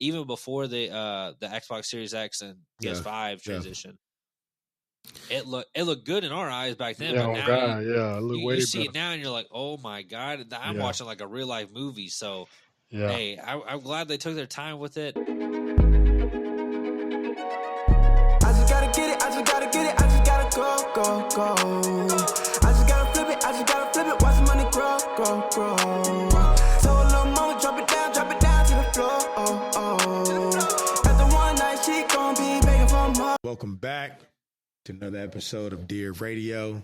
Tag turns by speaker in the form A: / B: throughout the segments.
A: even before the Xbox Series X and PS5 transition. It looked good in our eyes back then, but now you see it now and you're like, oh my God, I'm watching like a real life movie. So hey, I'm glad they took their time with it.
B: I just gotta get it, I just gotta get it, I just gotta go. I just gotta flip it, watch the money grow. So a little mama, drop it down to the floor. After one night, she gon' be begging for more.
C: Welcome back to another episode of Dear Radio.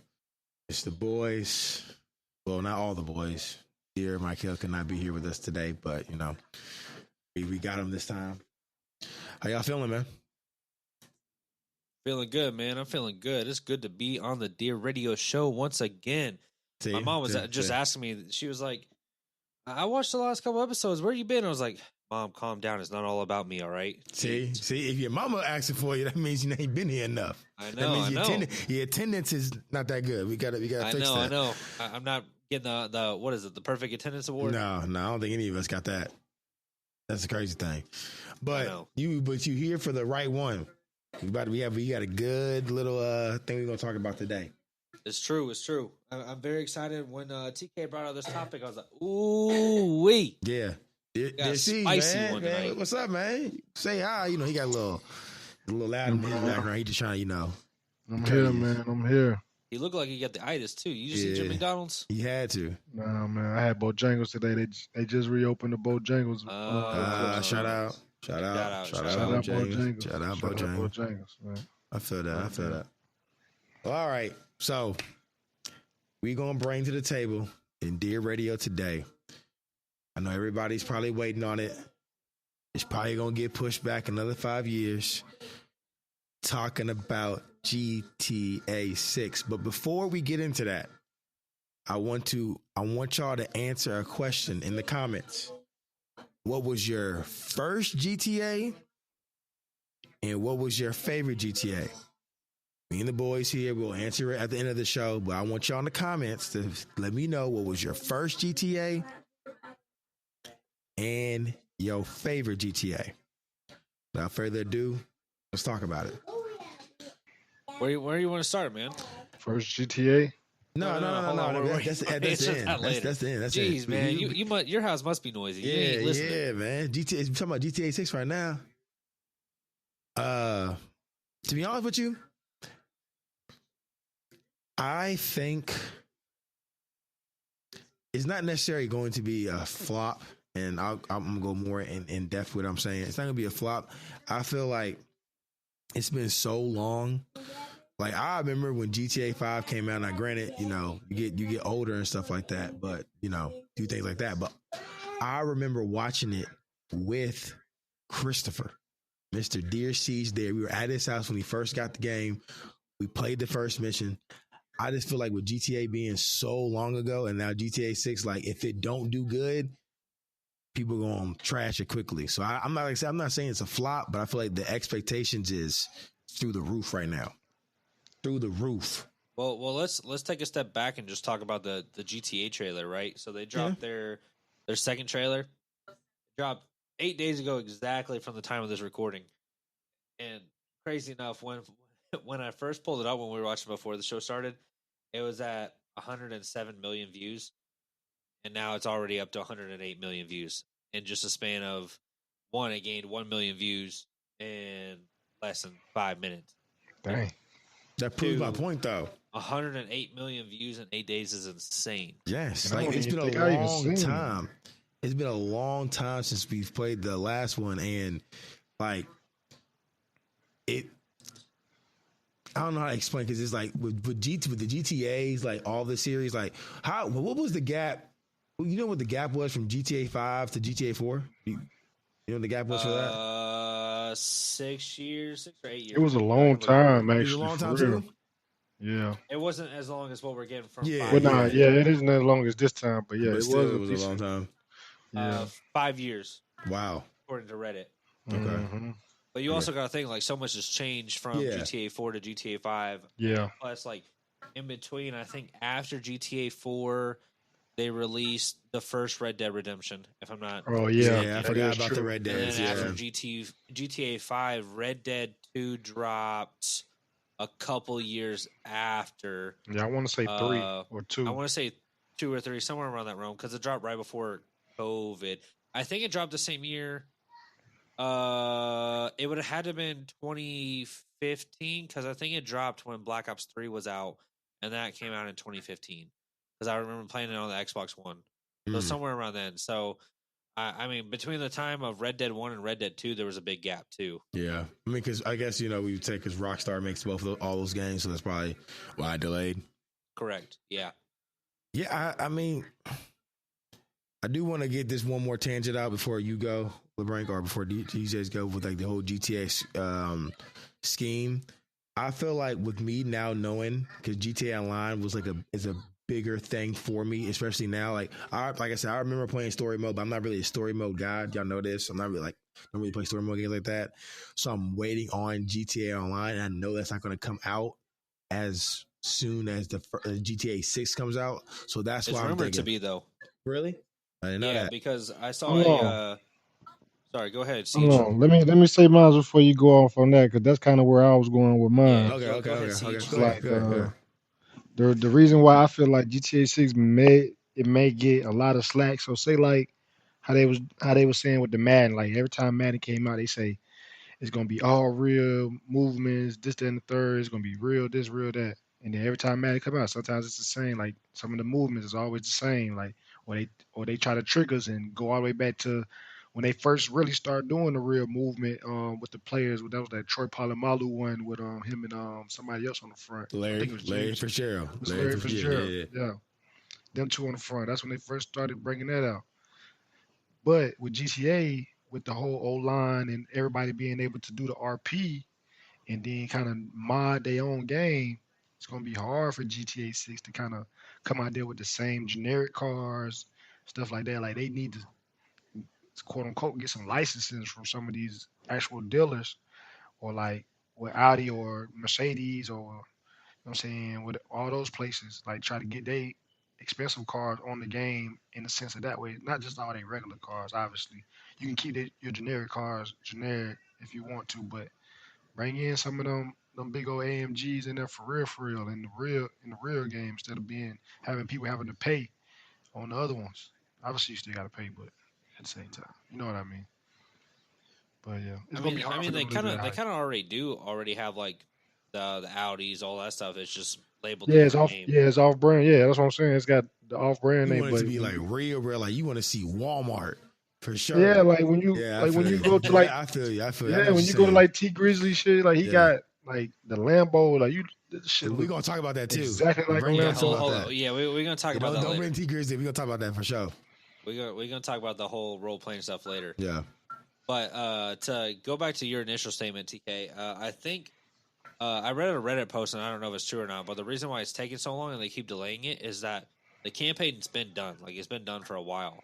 C: It's the boys. Well, not all the boys. Dear Michael could not be here with us today, but you know, we got him this time. How y'all feeling, man?
A: Feeling good, man. I'm feeling good. It's good to be on the Dear Radio show once again. My mom was just asking me. She was like, I watched the last couple episodes. Where you been? I was like, Mom, calm down. It's not all about me, all right?
C: See, if your mama asking for you, that means you ain't been here enough.
A: I know,
C: that means your attendance is not that good. We gotta fix that.
A: I know. I'm not getting the what is it? The perfect attendance award?
C: No, I don't think any of us got that. That's the crazy thing. But you here for the right one. We got a good little thing we're gonna talk about today.
A: It's true. I'm very excited. When TK brought out this topic, I was like, ooh wee.
C: Yeah.
A: Spicy
C: man,
A: one tonight.
C: What's up, man? Say hi. You know, he got a little loud in his background. He just trying to, you know.
D: I'm here, man. I'm here.
A: He looked like he got the itis too. You just see Jim McDonald's?
C: He had to.
D: Nah, man. I had Bojangles today. They just reopened the Bojangles.
C: Shout out Bojangles. Shout out Bojangles. Man. I feel that. All right. So we gonna bring to the table in Dear Radio today. I know everybody's probably waiting on it. It's probably going to get pushed back another 5 years. Talking about GTA 6. But before we get into that, I want y'all to answer a question in the comments. What was your first GTA? And what was your favorite GTA? Me and the boys here will answer it at the end of the show. But I want y'all in the comments to let me know what was your first GTA and your favorite GTA. Without further ado, let's talk about it.
A: Where you want to start, man?
D: First GTA?
C: No. That's the end. That's the end.
A: Jeez, man, your house must be noisy.
C: Yeah, man. GTA. I'm talking about GTA 6 right now. To be honest with you, I think it's not necessarily going to be a flop. And I'm going to go more in depth with what I'm saying. It's not going to be a flop. I feel like it's been so long. Like, I remember when GTA 5 came out, now granted, you know, you get older and stuff like that, but, you know, do things like that. But I remember watching it with Christopher, Mr. Dear Siege there. We were at his house when he first got the game. We played the first mission. I just feel like with GTA being so long ago and now GTA 6, like, if it don't do good, people going to trash it quickly. So I'm not saying it's a flop, but I feel like the expectations is through the roof right now. Through the roof.
A: Well, let's take a step back and just talk about the GTA trailer, right? So they dropped their second trailer. Dropped 8 days ago exactly from the time of this recording. And crazy enough, when I first pulled it up when we were watching before the show started, it was at 107 million views. And now it's already up to 108 million views in just a span of it gained 1 million views in less than 5 minutes.
D: Dang.
C: That proves my point, though.
A: 108 million views in 8 days is insane.
C: Yes. Like, it's been a long time. It's been a long time since we've played the last one. And, like, I don't know how to explain, because it's like with the GTAs, like all the series, like what was the gap? You know what the gap was from GTA 5 to GTA 4? You know what the gap was for that?
A: 6 years, 6 or 8 years.
D: It was a long time, actually. It was a
C: long time too?
D: Yeah.
A: It wasn't as long as what we're getting from 5
D: years. It isn't as long as this time, but yeah,
C: it was a long time.
D: Yeah.
A: 5 years.
C: Wow.
A: According to Reddit.
C: Okay.
D: Mm-hmm.
A: But you also got to think, like, so much has changed from GTA 4 to GTA 5.
D: Yeah.
A: Plus, like, in between, I think after GTA 4, they released the first Red Dead Redemption. If I'm not,
D: Oh yeah,
C: Yeah, I
D: that
C: forgot
D: is
C: about the
D: true.
C: Red
A: and
C: Dead.
A: then
C: Yeah.
A: after GTA 5, Red Dead 2 dropped a couple years after.
D: Yeah, I want to say 3 or
A: I
D: 2.
A: want to say 2 or 3, somewhere around that realm, because it dropped right before COVID. I think it dropped the same year. It would have had to have been 2015 because I think it dropped when Black Ops 3 was out, and that came out in 2015. Because I remember playing it on the Xbox One, so somewhere around then. So, I mean, between the time of Red Dead 1 and Red Dead 2, there was a big gap too.
C: Yeah, I mean, because I guess we would say because Rockstar makes all those games, so that's probably why I delayed.
A: Correct. Yeah.
C: Yeah, I mean, I do want to get this one more tangent out before you go, LeBrank, or before DJs go with like the whole GTA scheme. I feel like with me now knowing, because GTA Online was is a bigger thing for me, especially now. Like I said, I remember playing story mode, but I'm not really a story mode guy. Y'all know this. I'm not really don't really play story mode games like that. So I'm waiting on GTA Online, and I know that's not going to come out as soon as the GTA 6 comes out. So that's
A: It's
C: why I'm
A: rumored
C: thinking.
A: to be though.
C: Really? I didn't know
A: Yeah,
C: that.
A: because I saw
D: Hold on.
A: Sorry, go ahead,
D: Hold
A: Siege.
D: on. Let me say mine before you go off on that, because that's kind of where I was going with
A: Yeah,
D: mine.
A: go ahead, Siege.
D: It's
C: Go ahead.
D: like the reason why I feel like GTA 6 may get a lot of slack. So say like how they was saying with the Madden, like every time Madden came out, they say it's gonna be all real movements, this, that, and the third. It's gonna be real this, real that. And then every time Madden come out, sometimes it's the same. Like some of the movements is always the same. Like or they try to trick us and go all the way back to when they first really started doing the real movement with the players. That was that Troy Polamalu one with him and somebody else on the front. I think it was
C: Larry
D: James.
C: Fitzgerald.
D: It was Larry Fitzgerald. Yeah. Them two on the front. That's when they first started bringing that out. But with GTA, with the whole O line and everybody being able to do the RP and then kind of mod their own game, it's gonna be hard for GTA 6 to kind of come out there with the same generic cars, stuff like that. Like they need to quote unquote get some licenses from some of these actual dealers or like with Audi or Mercedes or you know what I'm saying, with all those places, like try to get they expensive cars on the game in the sense of that way, not just all they regular cars, obviously. You can keep your generic cars generic if you want to, but bring in some of them big old AMGs in there for real, in the real game instead of having people having to pay on the other ones. Obviously you still gotta pay, but at the same time. You know what I mean? But yeah. It's gonna be hard for
A: They
D: them to do that
A: they
D: hype.
A: kind of already have like the Audis, all that stuff. It's just labeled
D: Yeah,
A: different name.
D: it's off brand. Yeah, that's what I'm saying. It's got the off brand
C: You
D: name,
C: want it
D: but
C: to be like real, like you want to see Walmart for sure.
D: yeah, like when you go to like
C: I feel you. I feel you.
D: yeah, when you go to like T Grizzly shit, like he got like the Lambo, like this shit.
C: We're gonna talk about that too.
D: Exactly like a Lambo.
A: Yeah, we're gonna talk about that.
C: Don't
A: later.
C: bring T Grizzly. We're gonna talk about that for sure.
A: We're gonna talk about the whole role playing stuff later.
C: Yeah.
A: But to go back to your initial statement, TK, I think I read a Reddit post, and I don't know if it's true or not, but the reason why it's taking so long and they keep delaying it is that the campaign's been done. Like, it's been done for a while.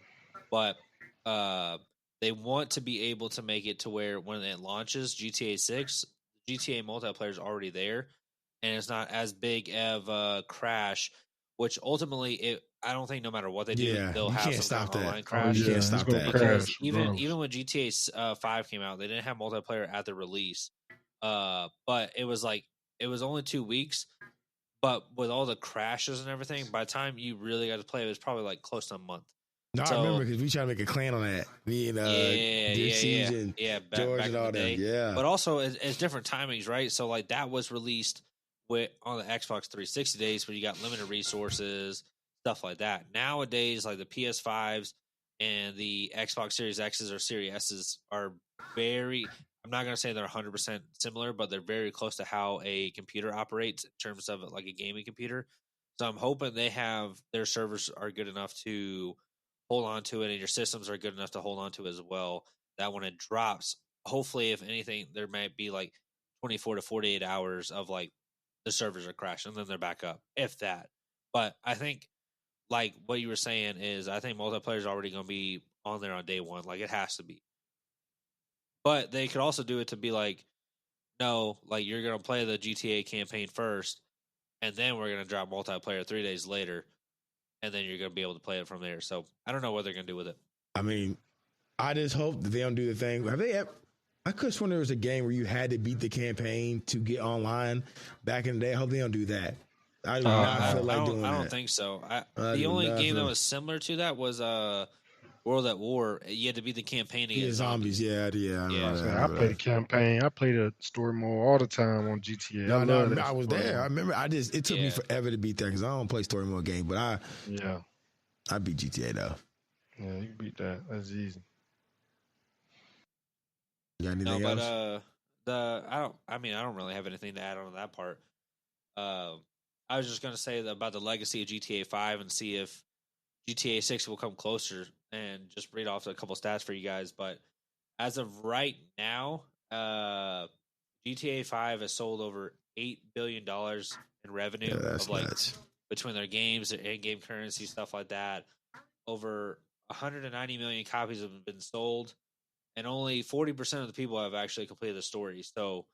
A: But they want to be able to make it to where when it launches GTA 6, GTA multiplayer is already there, and it's not as big of a crash, which ultimately, I don't think no matter what they do, they'll have some kind of online crash.
C: You can't stop that.
A: Because even when GTA 5 came out, they didn't have multiplayer at the release. But it was only 2 weeks. But with all the crashes and everything, by the time you really got to play, it was probably like close to a month.
C: No, I remember because we tried to make a clan on that. Me and George and all that. Yeah.
A: But also, it's different timings, right? So like that was released on the Xbox 360 days, where you got limited resources, stuff like that. Nowadays, like the PS5s and the Xbox Series X's or Series S's are very. I'm not going to say they're 100% similar, but they're very close to how a computer operates in terms of like a gaming computer. So I'm hoping their servers are good enough to hold on to it, and your systems are good enough to hold on to it as well. That when it drops, hopefully, if anything, there might be like 24 to 48 hours of like the servers are crashing, and then they're back up, if that. But I think, like what you were saying, is I think multiplayer is already going to be on there on day one. Like it has to be. But they could also do it to be like, no, like you're going to play the GTA campaign first, and then we're going to drop multiplayer 3 days later. and then you're going to be able to play it from there. So I don't know what they're going to do with it.
C: I mean, I just hope that they don't do the thing. Have they ever? I could have sworn there was a game where you had to beat the campaign to get online back in the day. I hope they don't do that. I do not feel like doing that.
A: I don't think so. The only game that was similar to that was World at War. You had to beat the campaign to get
C: zombies. Yeah.
D: I played the campaign. I played the story mode all the time on GTA.
C: I was there. I remember. It took me forever to beat that because I don't play story mode game. But I beat GTA though.
D: Yeah, you beat that. That's easy.
C: You got anything else?
A: I don't really have anything to add on to that part. I was just going to say about the legacy of GTA 5 and see if GTA 6 will come closer and just read off a couple stats for you guys. But as of right now, GTA 5 has sold over $8 billion in revenue between their games, their in-game currency, stuff like that. Over 190 million copies have been sold, and only 40% of the people have actually completed the story. So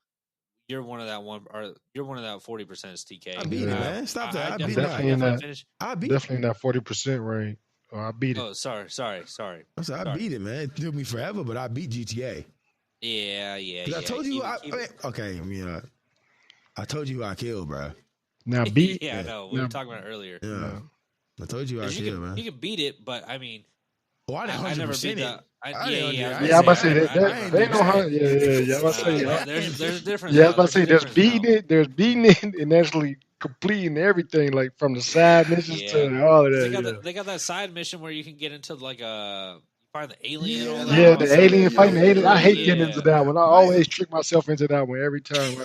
A: you're one of that 40%, TK.
C: I beat it, man. Stop that. I beat
D: definitely in that 40% range. Oh, I beat it.
A: Oh, sorry.
C: I beat it, man. It took me forever, but I beat GTA.
A: Yeah.
C: I told you. I told you who I killed, bro.
D: Now beat.
A: I know. We were talking about it earlier.
C: Yeah. I told you I killed, man.
A: You can beat it, but I mean,
C: I never beat it.
D: I'm about to say that. They know how. Yeah. I'm about to say
A: there's a difference.
D: Yeah, I'm about to say there's beating it, and actually completing everything, like from the side missions to all of that.
A: They got that side mission where you can get into like find the alien. And all that.
D: Yeah, the alien fighting the alien. I hate getting into that one. I always trick myself into that one every time.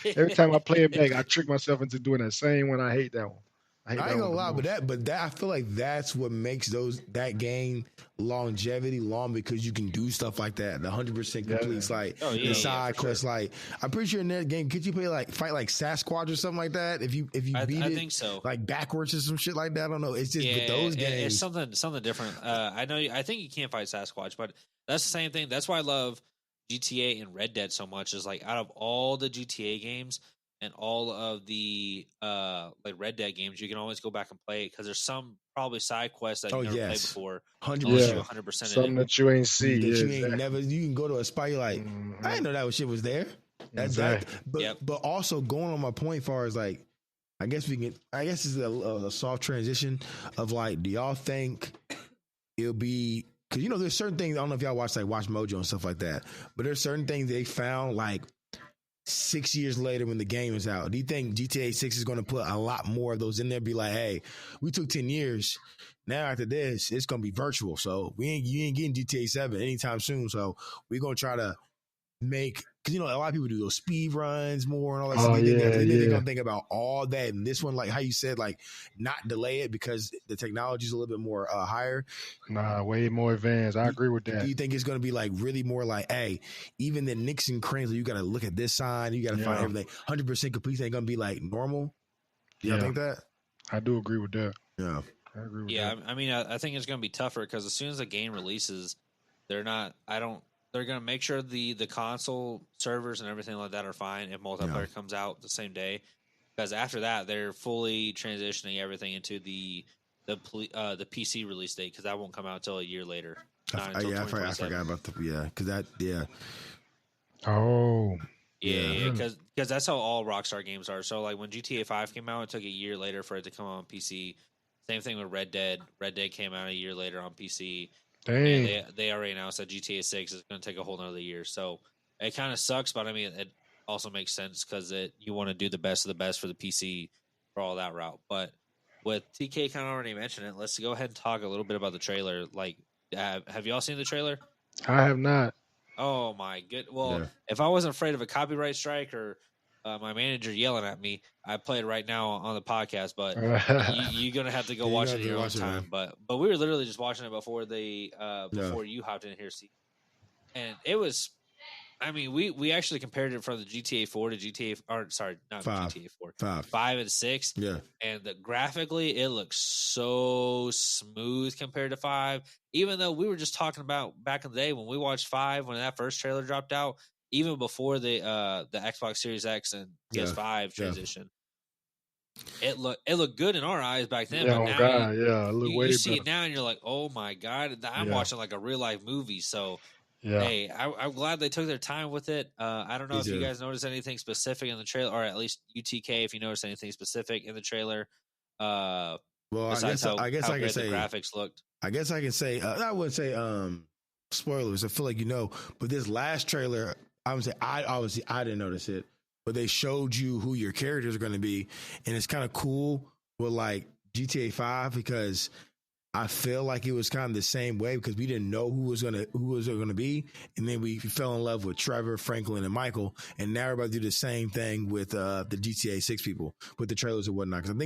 D: Every time I play it back, I trick myself into doing that same one. I hate that one. I ain't gonna lie,
C: but that I feel like that's what makes that game longevity long, because you can do stuff like that. The 100% completes the side quest. Sure. Like I'm pretty sure in that game, could you fight like Sasquatch or something like that? If you beat it,
A: I think so.
C: Like backwards or some shit like that. I don't know. It's just with those games,
A: it's something different. I think you can't fight Sasquatch, but that's the same thing. That's why I love GTA and Red Dead so much. Is like out of all the GTA games and all of the like Red Dead games, you can always go back and play it because there's some probably side quests that you never played before. 100%.
D: Something that you ain't see.
C: You can go to a spot, you're like, I didn't know that shit was there. Exactly. But also going on my point, far as like, I guess this is a soft transition of like, do y'all think it'll be, because there's certain things, I don't know if y'all watch Mojo and stuff like that, but there's certain things they found like 6 years later when the game is out. Do you think GTA 6 is going to put a lot more of those in there? Be like, hey, we took 10 years. Now after this, it's going to be virtual. So you ain't getting GTA 7 anytime soon. So we're going to try to make, because a lot of people do those speed runs more and all that stuff. They're going to think about all that. And this one, like how you said, like not delay it because the technology is a little bit more higher.
D: Nah, way more advanced. I agree with that.
C: Do you think it's going to be like really more like, hey, even the nicks and cranes, you got to look at this sign, you got to find everything. 100% complete ain't going to be like normal. Do you think that?
D: I do agree with that.
C: Yeah.
D: I agree with that.
A: I mean, I think it's going to be tougher because as soon as the game releases, they're going to make sure the console servers and everything like that are fine if multiplayer comes out the same day. Because after that, they're fully transitioning everything into the PC release date, because that won't come out until a year later.
C: I forgot about
D: Oh.
A: Yeah, because that's how all Rockstar games are. So like when GTA 5 came out, it took a year later for it to come out on PC. Same thing with Red Dead. Red Dead came out a year later on PC.
D: Dang.
A: And they already announced that GTA 6 is going to take a whole nother year. So it kind of sucks, but I mean, it also makes sense because you want to do the best of the best for the PC for all that route. But with TK kind of already mentioned it, let's go ahead and talk a little bit about the trailer. Like, have y'all seen the trailer?
D: I have not.
A: Oh, my good. Well, if I wasn't afraid of a copyright strike or my manager yelling at me, I play it right now on the podcast, but you're going to have to go watch it in your own time. But we were literally just watching it before you hopped in here, Steve. And it was, I mean, we actually compared it from the GTA 4 to GTA 5 and 6.
C: Yeah.
A: And graphically, it looks so smooth compared to 5. Even though we were just talking about back in the day when we watched 5, when that first trailer dropped out, even before the Xbox Series X and PS5 transition, it looked good in our eyes back then.
D: Yeah,
A: but
D: oh
A: now
D: God, yeah, it look way
A: you see
D: better.
A: it now, and you're like, oh my God, I'm watching like a real life movie. So.
D: Yeah.
A: Hey, I'm glad they took their time with it. I don't know if you guys noticed anything specific in the trailer, or at least UTK, if you noticed anything specific in the trailer. Well, besides I guess I can say the graphics looked.
C: I guess I can say I wouldn't say spoilers. I feel like but this last trailer, I would say I didn't notice it, but they showed you who your characters are going to be, and it's kind of cool with like GTA 5 because I feel like it was kind of the same way because we didn't know who was gonna be, and then we fell in love with Trevor, Franklin, and Michael, and now we're about to do the same thing with the GTA 6 people with the trailers and whatnot. Because I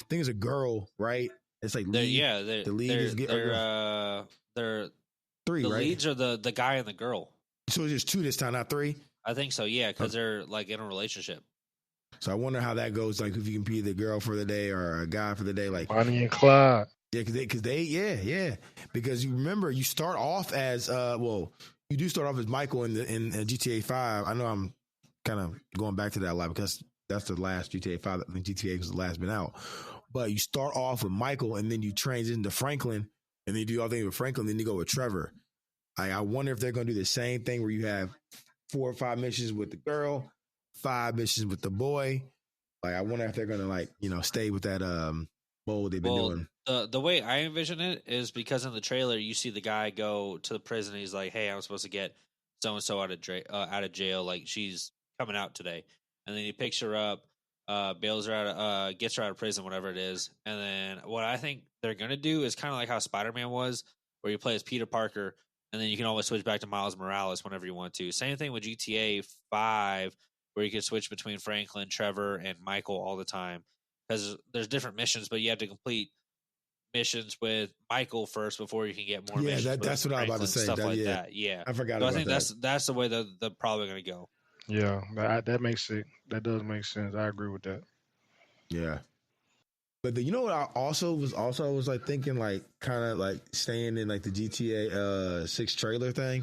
C: think it's a girl, right? It's like
A: the lead is they're three. The right? Leads are the guy and the girl.
C: So it's just two this time, not three.
A: I think so. Yeah, because they're like in a relationship.
C: So I wonder how that goes. Like if you can be the girl for the day or a guy for the day, like
D: Bonnie and Clyde.
C: Yeah, because you remember you start off as you do start off as Michael in GTA 5. I know I'm kind of going back to that a lot because that's the last GTA 5. I think GTA was the last been out. But you start off with Michael and then you transition to Franklin and then you do all things with Franklin, then you go with Trevor. I wonder if they're going to do the same thing where you have 4 or 5 missions with the girl, 5 missions with the boy. Like I wonder if they're going to stay with that mold they've been doing.
A: The way I envision it is because in the trailer you see the guy go to the prison. And he's like, "Hey, I'm supposed to get so and so out of jail. Like she's coming out today." And then he picks her up, bails her out, gets her out of prison, whatever it is. And then what I think they're gonna do is kind of like how Spider-Man was, where you play as Peter Parker, and then you can always switch back to Miles Morales whenever you want to. Same thing with GTA 5, where you can switch between Franklin, Trevor, and Michael all the time because there's different missions, but you have to complete missions with Michael first before you can get more missions.
C: That's what I was about to say.
A: Stuff like that. Yeah.
C: I forgot
A: so
C: about
A: I think that's the way they're probably going to go.
D: Yeah, that makes it. That does make sense. I agree with that.
C: Yeah. But you know what I also was like thinking like kind of like staying in like the GTA 6 trailer thing.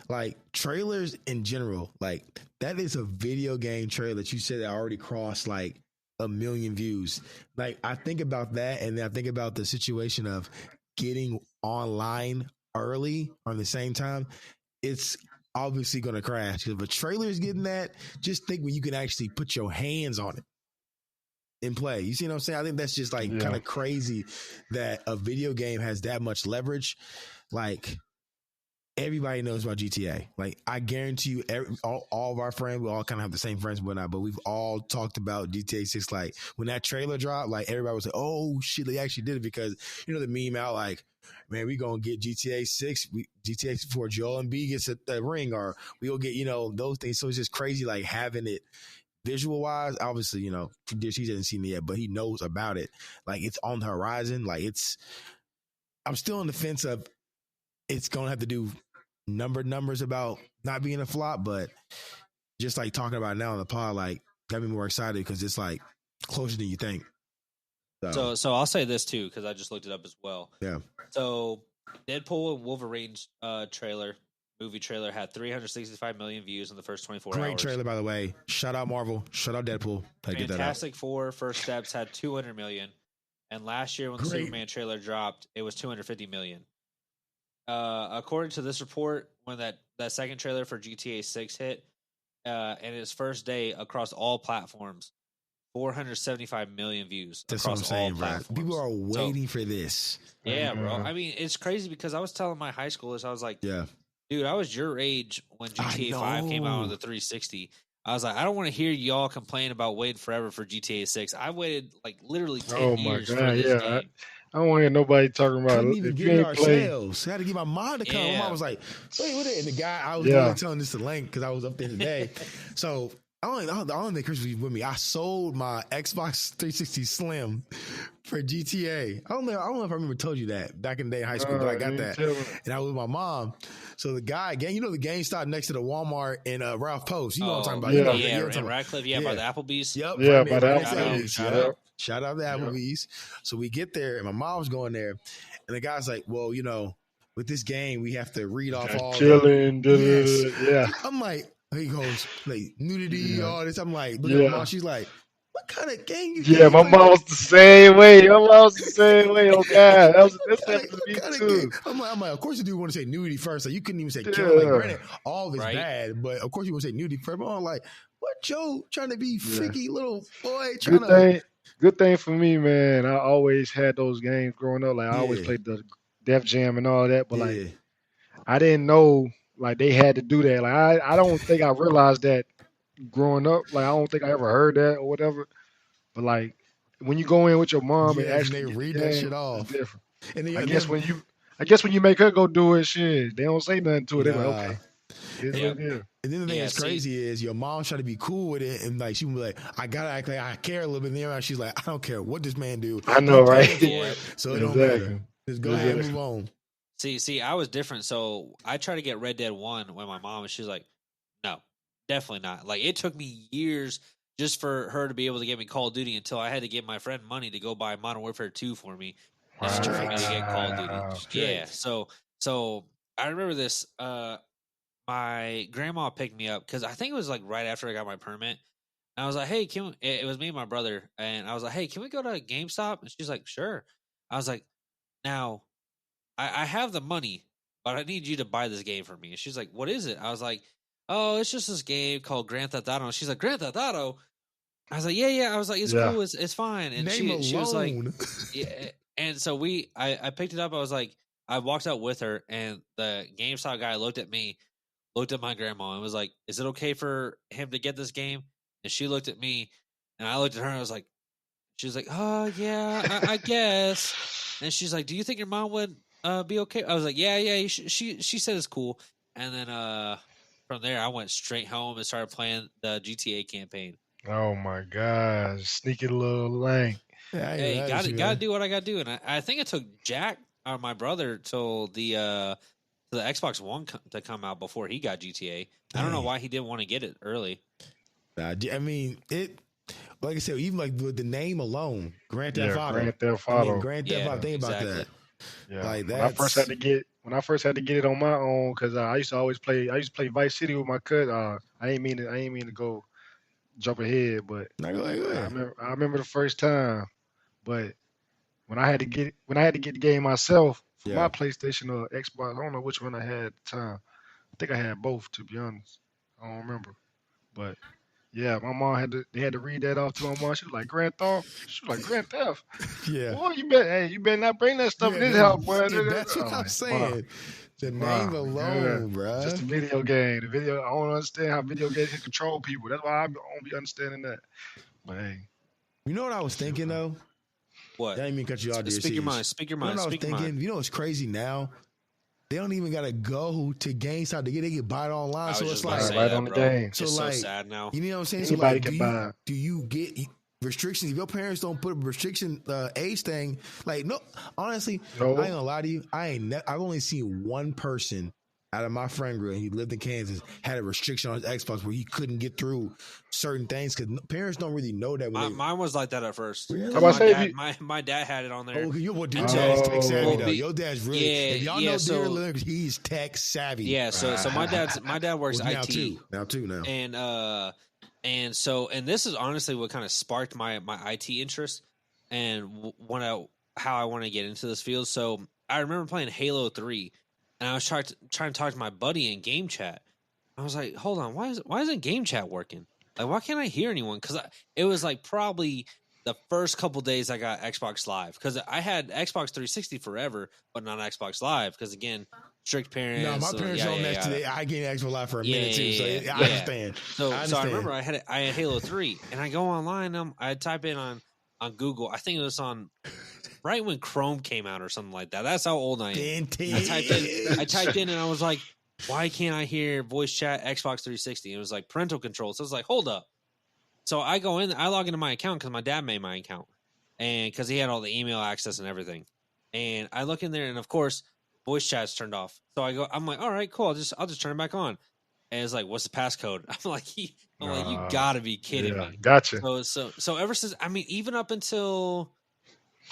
C: Like trailers in general, like that is a video game trailer that you said that already crossed like 1 million views. Like I think about that, and then I think about the situation of getting online early on the same time. It's obviously going to crash. If a trailer is getting that, just think when you can actually put your hands on it and play. You see what I'm saying? I think that's just like kind of crazy that a video game has that much leverage. Like everybody knows about GTA. Like I guarantee you, all of our friends, we all kind of have the same friends and whatnot, but we've all talked about GTA 6. Like when that trailer dropped, like everybody was like, "Oh shit, they actually did it!" Because the meme out like, "Man, we gonna get GTA 6, GTA 6 before Joel Embiid gets a ring, or we gonna get those things." So it's just crazy, like having it visual wise. Obviously, he hasn't seen it yet, but he knows about it. Like it's on the horizon. Like I'm still on the fence of it's gonna have to do numbers about not being a flop, but just like talking about it now on the pod, like got me more excited because it's like closer than you think.
A: So I'll say this too because I just looked it up as well.
C: Yeah.
A: So Deadpool and Wolverine's movie trailer had 365 million views in the first 24 hours.
C: Great trailer, by the way. Shout out Marvel. Shout out Deadpool.
A: Fantastic Four First Steps had 200 million, and last year when the Superman trailer dropped, it was 250 million. According to this report, when that second trailer for GTA 6 hit, and its first day across all platforms, 475 million views.
C: That's across what I'm saying, bro. People are waiting for this.
A: Yeah, bro. I mean, it's crazy because I was telling my high schoolers, I was like, dude, I was your age when GTA 5 came out on the 360. I was like, I don't want to hear y'all complain about waiting forever for GTA 6. I waited like literally 10 years for this game.
D: I don't want to hear nobody talking about it.
C: If you ain't ourselves. I had to get my mom to come. My mom was like, wait, what? And the guy, I was really telling this to Link because I was up there today. So I don't think Chris was with me. I sold my Xbox 360 Slim for GTA. I don't know if I remember told you that back in the day in high school, but I got that. And I was with my mom. So the guy, the GameStop next to the Walmart in Ralph Post. You know what I'm talking about.
A: In Radcliffe, by the Applebee's.
C: Yep.
D: Yeah, by the Applebee's.
C: Shout out to Applebee's. So we get there, and my mom's going there, and the guy's like, "Well, with this game, we have to read off all
D: chilling."
C: Yeah, I'm like, he goes like nudity, all this. I'm like, look at my mom. She's like, what kind of game you
D: Yeah,
C: getting?
D: my mom was the same way. My mom was the same way. Oh God, that's happened to me
C: Game?
D: too.
C: I'm like, of course you do want to say nudity first. Like you couldn't even say killing. Like,
D: Yeah,
C: granted, all of it's
A: Right.
C: bad, but of course you want to say nudity first. But I'm like, what Joe trying to be
D: yeah.
C: freaky little boy trying
D: Good
C: to?
D: thing, good thing for me, man. I always had those games growing up. Like I always
C: Yeah,
D: played the Def Jam and all that. But like
C: yeah.
D: I didn't know like they had to do that. Like I don't think I realized that growing up. Like I don't think I ever heard that or whatever. But like when you go in with your mom and
C: Yes, and
D: actually
C: they
D: get the
C: read that
D: game,
C: shit
D: it's
C: off.
D: different.
C: And then,
D: I
C: and
D: guess
C: then
D: when you I guess when you make her go do it, shit, they don't say nothing to it. They like,
C: nah.
D: okay, it is
A: Yep.
D: what it is.
C: And then the thing
A: Yeah,
C: that's crazy is your mom's trying to be cool with it, and like she would be like, "I gotta act like I care a little bit." And then she's like, "I don't care what this man do.
D: I know,
C: I'm
D: right?
C: paying for
A: Yeah.
C: it, so it don't matter.
D: Exactly.
C: Just go ahead and
D: Exactly.
C: move on."
A: See, I was different. So I tried to get Red Dead 1 with my mom, and she's like, no, definitely not. Like, it took me years just for her to be able to get me Call of Duty until I had to give my friend money to go buy Modern Warfare 2 for me in order for me to get Call of Duty.
D: Wow.
A: Yeah. So I remember this. My grandma picked me up because I think it was like right after I got my permit. And I was like, hey, it was me and my brother. And I was like, hey, can we go to GameStop? And she's like, sure. I was like, now, I have the money, but I need you to buy this game for me. And she's like, what is it? I was like, oh, it's just this game called Grand Theft Auto. And she's like, Grand Theft Auto? I was like, yeah. I was like, it's
D: Yeah.
A: cool. It's fine. And
C: Name
A: she was like,
C: alone.
A: yeah. And so I picked it up. I was like, I walked out with her, and the GameStop guy looked at me, looked at my grandma, and was like, is it okay for him to get this game? And she looked at me, and I looked at her, and I was like, she was like, oh, yeah, I guess. And she's like, do you think your mom would be okay? I was like, yeah. She said it's cool. And then from there, I went straight home and started playing the GTA campaign.
D: Oh my gosh, sneaky little lang.
C: Yeah, I ain't
A: Hey,
C: mad at you,
A: gotta
C: man.
A: do what I gotta do. And I think it took Jack, my brother, till the Xbox One to come out before he got GTA. I don't know
C: Dang.
A: why he didn't want to get it early.
C: Nah, I mean, it. Like I said, even like with the name alone, Grand Theft
D: Yeah,
C: Auto.
D: Grand Theft
C: I mean,
D: Auto.
C: Grand Theft
A: Yeah,
C: Auto. Think about
A: exactly.
C: that.
D: Yeah.
C: Like
D: When I first had to get it on my own, because I used to play Vice City with my cousin. I ain't mean to go jump ahead, but
C: Like, go ahead.
D: I remember the first time. But when I had to get the game myself for
C: Yeah.
D: my PlayStation or Xbox, I don't know which one I had at the time. I think I had both, to be honest. I don't remember. But yeah, my mom they had to read that off to my mom. She was like, Grand Theft? She was like, Grand Theft?
C: Yeah.
D: Boy, you better not bring that stuff in this house, boy.
C: That's what
D: I'm
C: I'm
D: like,
C: saying. The
D: wow,
C: name
D: yeah.
C: alone, bruh.
D: Just a video game. The video, I don't understand how video games can control people. That's why I don't be understanding that. But hey,
C: You know what I was thinking though?
A: What?
C: I didn't mean to cut you off.
A: Speak your mind. Speak your
C: You know
A: mind.
C: what I was
A: Speak your mind.
C: thinking? You know what's crazy now? They don't even gotta go to GameStop to they can buy it online.
A: I was
C: So
A: just
C: it's
A: about to
C: like
A: say
D: right
A: that,
D: on the
A: bro.
D: game.
C: So
A: It's
C: like,
A: so sad now.
C: you know what I'm saying?
D: Anybody
C: so like,
D: can buy it.
C: do you get restrictions if your parents don't put a restriction age thing? Like, no, honestly,
D: No.
C: I ain't gonna lie to you. I've only seen one person out of my friend group, and he lived in Kansas, had a restriction on his Xbox where he couldn't get through certain things because parents don't really know that.
A: Mine was like that at first.
C: Really?
D: How about
A: My dad had it on there.
C: Oh, your dad's
A: until-
C: tech savvy
D: Oh.
C: though. Your dad's really.
A: Yeah,
C: if y'all
A: yeah,
C: know
A: so-
C: Dear Lynn, he's tech savvy.
A: Yeah, so my dad works
C: Well,
A: IT.
C: Now too.
A: And this is honestly what kind of sparked my IT interest and how I want to get into this field. So I remember playing Halo 3, and I was trying to talk to my buddy in game chat. I was like, hold on, why isn't game chat working? Like, why can't I hear anyone? Because it was like probably the first couple days I got Xbox Live, because I had Xbox 360 forever, but not Xbox Live because again, strict parents.
C: No, my parents on that today. I gave Xbox Live for a minute too, so I understand.
A: So I remember I had Halo 3, and I go online. I type in on Google. I think it was on right when Chrome came out or something like that. That's how old I am. I typed in, and I was like, why can't I hear voice chat Xbox 360? It was like parental control. So I was like, hold up. So I go in, I log into my account because my dad made my account, and because he had all the email access and everything. And I look in there, and of course, voice chat's turned off. So I'm like, all right, cool. I'll just turn it back on. And it's like, what's the passcode? I'm like, you gotta be kidding me.
D: Gotcha.
A: So ever since, I mean, even up until,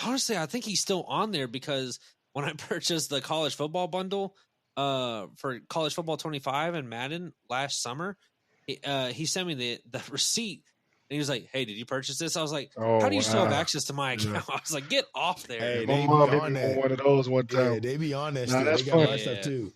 A: honestly, I think he's still on there because when I purchased the college football bundle for college football 25 and Madden last summer, he sent me the receipt. he was like, "Hey, did you purchase this?" I was like,
D: Oh,
A: "How do you still have
D: wow.
A: access to my account?" I was like, "Get off there!"
C: Hey,
D: My
C: they
D: mom
C: be
D: hit
C: on
D: me
C: that.
D: on one of those one time.
C: Yeah, they be on that
D: Nah,
C: shit.
D: that's
C: They got a lot
D: funny.
C: of stuff too.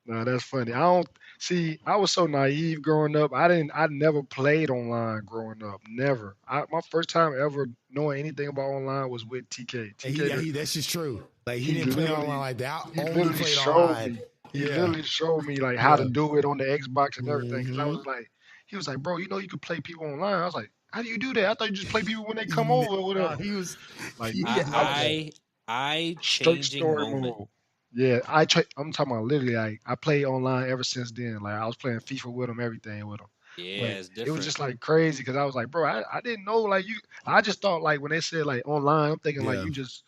D: Nah, that's funny. I don't see. I was so naive growing up. I never played online growing up. Never. My first time ever knowing anything about online was with TK.
C: And that's just true. Like he didn't play online like that. I only played
D: showed
C: online.
D: me. He
C: Yeah.
D: literally showed me like how to
C: Yeah.
D: do it on the Xbox and everything. Because I
C: Mhm.
D: was like, he was like, bro, you know you could play people online. I was like, how do you do that? I thought you just play people when they come over or whatever.
C: He was.
D: Like
C: Yeah.
D: I was
A: I
D: straight
A: changing
D: story
A: moment.
D: mode. Yeah, I'm talking about literally like I played online ever since then. Like I was playing FIFA with him, everything with him.
A: Yeah,
D: But
A: it's different.
D: it was just like crazy because I was like, bro, I didn't know like you. I just thought like when they said like online, I'm thinking like
C: Yeah.
D: you just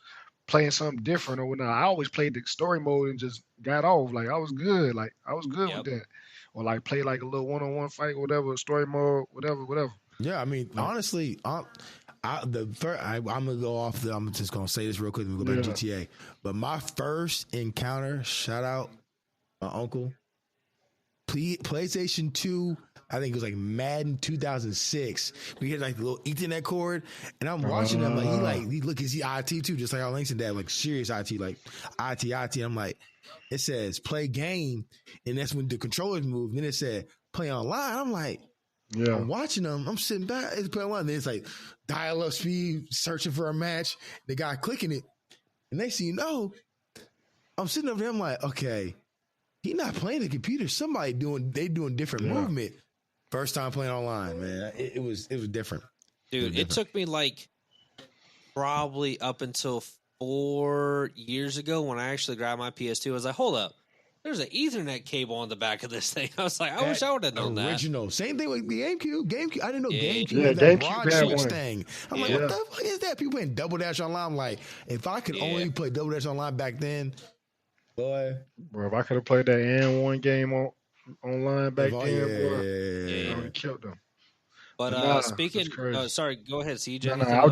D: playing something different or whatnot. I always played the story mode and just got off. Like I was good. Like I was good with that. Or like play like a little one-on-one fight, whatever, story mode, whatever.
C: Yeah, I mean, honestly, I'm gonna go off. I'm just gonna say this real quick. And we go back to GTA. But my first encounter, shout out my uncle, PlayStation 2. I think it was like Madden 2006. We had like the little Ethernet cord, and I'm watching him like he look, is he IT too, just like our Links and Dad, like serious IT, like IT. I'm like, it says play game, and that's when the controllers move. And then it said play online. I'm like, I'm watching them. I'm sitting back. It's playing online. Then it's like dial up speed, searching for a match. The guy clicking it, and next thing you know, I'm sitting over there. I'm like, okay, he not playing the computer. Somebody doing different movement. First time playing online, man. It was different.
A: Dude, it took me like probably up until 4 years ago when I actually grabbed my PS2. I was like, hold up. There's an Ethernet cable on the back of this thing. I was like, I wish I would have known
C: original. Same thing with the GameCube. I didn't know GameCube
D: had
C: that
D: GameCube
C: broad
D: had
C: switch
D: one.
C: thing. I'm like, what the fuck is that? People playing Double Dash online. I'm like, if I could only play Double Dash online back then, boy.
D: Bro, if I could have played that N1 game online back then, boy, I would have killed them.
A: But speaking, sorry, go ahead, CJ.
D: I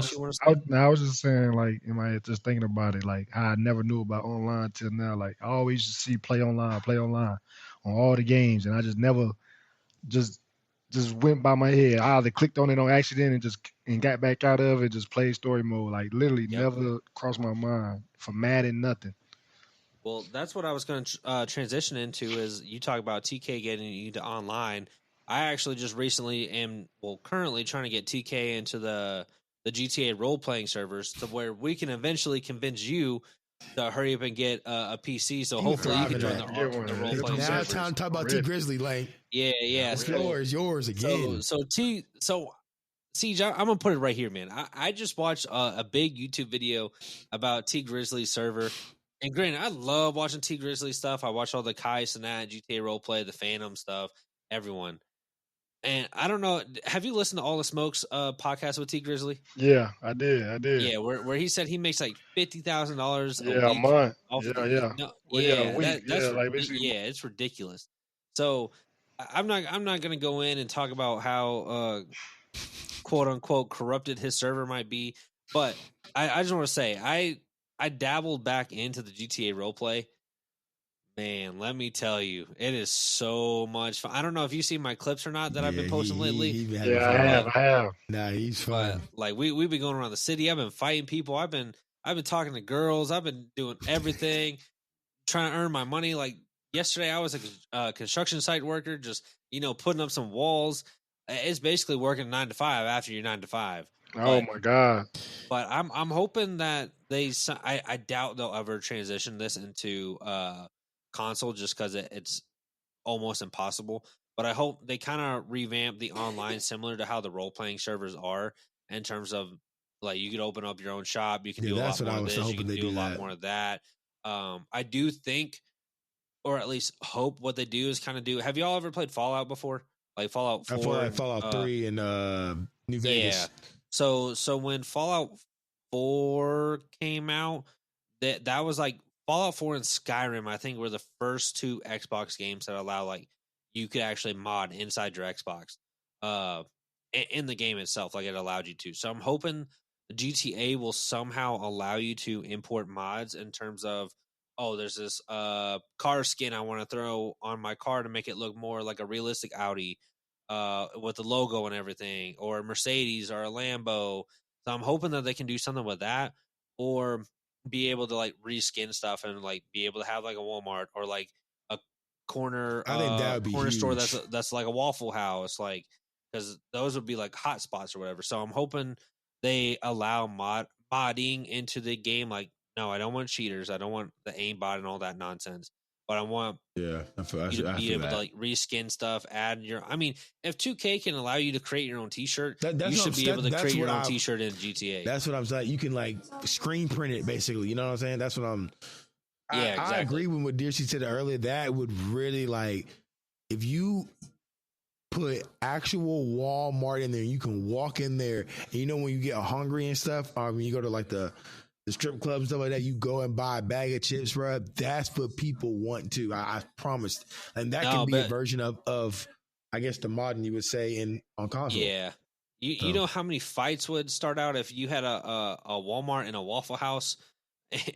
D: was just saying, like, in my head, just thinking about it, like, I never knew about online till now. Like, I always used to see play online on all the games, and I just never just went by my head. I either clicked on it on accident and got back out of it, just played story mode. Like, literally never crossed my mind for Madden, nothing.
A: Well, that's what I was going to transition into is you talk about TK getting you to online. I actually just recently currently trying to get TK into the GTA role-playing servers to where we can eventually convince you to hurry up and get a PC. So hopefully you can join the role-playing servers.
C: Now time to talk about T Grizzly, like.
A: Yeah.
C: The floor is yours again.
A: So CJ, I'm going to put it right here, man. I just watched a big YouTube video about T Grizzly's server. And granted, I love watching T Grizzly stuff. I watch all the Kais and that, GTA roleplay, the Phantom stuff, everyone. And I don't know, have you listened to All the Smokes podcast with T Grizzly?
D: Yeah, I did.
A: Yeah, where he said he makes like $50,000
D: a month.
A: It's ridiculous. So I'm not gonna go in and talk about how quote unquote corrupted his server might be, but I just want to say I dabbled back into the GTA roleplay. Man, let me tell you, it is so much fun. I don't know if you see my clips or not that I've been posting lately.
D: I have.
C: Nah, he's fun.
A: Like we've been going around the city. I've been fighting people. I've been talking to girls. I've been doing everything, trying to earn my money. Like yesterday, I was a construction site worker, just putting up some walls. It's basically working 9 to 5 after your 9 to 5.
D: Oh my god!
A: But I'm hoping that I doubt they'll ever transition this into console just because it's almost impossible. But I hope they kind of revamp the online similar to how the role playing servers are in terms of like you could open up your own shop, you can do a lot more of this, you can do a lot more of that. I do think, or at least hope, what they do is kind of do. Have y'all ever played Fallout before? Like Fallout 4,
C: Fallout 3 and New Vegas.
A: Yeah. So when Fallout 4 came out, that was like Fallout 4 and Skyrim, I think, were the first two Xbox games that allow like you could actually mod inside your Xbox in the game itself, like it allowed you to. So I'm hoping the GTA will somehow allow you to import mods in terms of, oh, there's this car skin I want to throw on my car to make it look more like a realistic Audi. with the logo and everything, or a Mercedes or a Lambo. So I'm hoping that they can do something with that, or be able to like reskin stuff and like be able to have like a Walmart or like a corner
C: I think that would be
A: corner store
C: huge.
A: that's like a Waffle House, like, because those would be like hot spots or whatever. So I'm hoping they allow modding into the game. Like, no, I don't want cheaters. I don't want the aimbot and all that nonsense. But I want you to be able to like reskin stuff, add your. I mean, if 2K can allow you to create your own T-shirt, you should be able to create your own T-shirt in GTA.
C: That's what I'm saying. You can like screen print it, basically. You know what I'm saying? That's what I'm.
A: Yeah, exactly.
C: I agree with what Dearsy said earlier. That would really like if you put actual Walmart in there, you can walk in there, and you know when you get hungry and stuff, when you go to like the strip clubs and stuff like that, you go and buy a bag of chips, bro. That's what people want to. I promise, and that can be a version of I guess the modern you would say on console.
A: Yeah, you know how many fights would start out if you had a Walmart and a Waffle House